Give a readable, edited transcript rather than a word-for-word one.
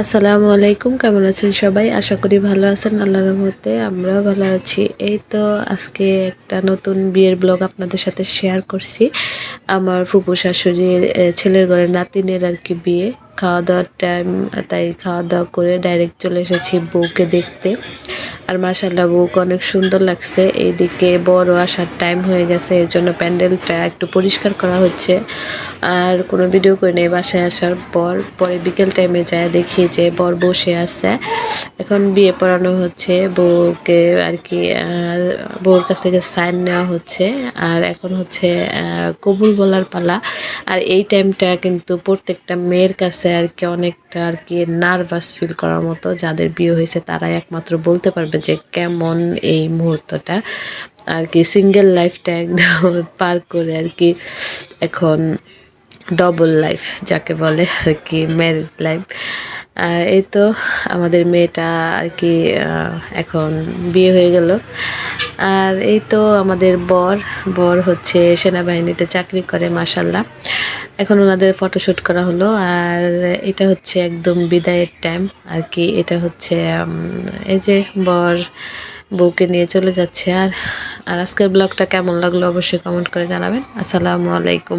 আসসালামু আলাইকুম, কেমন আছেন সবাই? আশা করি ভালো আছেন। আল্লাহর রহমতে আমরাও ভালো আছি। এই তো আজকে একটা নতুন বিয়ের ব্লগ আপনাদের সাথে শেয়ার করছি। আমার ফুপু শাশুড়ির ছেলের ঘরের নাতিনের আর কি বিয়ে। খাওয়া দাওয়ার টাইম, তাই খাওয়া দাওয়া করে ডাইরেক্ট চলে এসেছি বউকে দেখতে। আর মাশাআল্লাহ বউকে অনেক সুন্দর লাগছে। এইদিকে বড় আসার টাইম হয়ে গেছে, এর জন্য প্যান্ডেলটা একটু পরিষ্কার করা হচ্ছে। আর কোনো ভিডিও করে নেই। বাসায় আসার পরে বিকেল টাইমে যায় দেখি যে বর বসে আছে। এখন বিয়ে পড়ানো হচ্ছে বউকে আর কি, বউর কাছ থেকে সাইন নেওয়া হচ্ছে। আর এখন হচ্ছে কবুল বলার পালা। আর এই টাইমটা কিন্তু প্রত্যেকটা মেয়ের কাছে আর কি অনেকটা আর কি নার্ভাস ফিল করার মতো। যাদের বিয়ে হয়েছে তারাই একমাত্র বলতে পারবে যে কেমন এই মুহূর্তটা আর কি। সিঙ্গেল লাইফটা একদম পার করে আর কি এখন ডবল লাইফ যাকে বলে আর কি, ম্যারিড লাইফ। এই তো আমাদের মেয়েটা আর কি এখন বিয়ে হয়ে গেল। আর এই তো আমাদের বর হচ্ছে সেনাবাহিনীতে চাকরি করে মাশাল্লাহ। এখন ওনাদের ফটোশ্যুট করা হলো। আর এটা হচ্ছে একদম বিদায়ের টাইম আর কি। এটা হচ্ছে এই যে বর বউকে নিয়ে চলে যাচ্ছে। আর আজকের ব্লগটা কেমন লাগলো অবশ্যই কমেন্ট করে জানাবেন। আসসালামু আলাইকুম।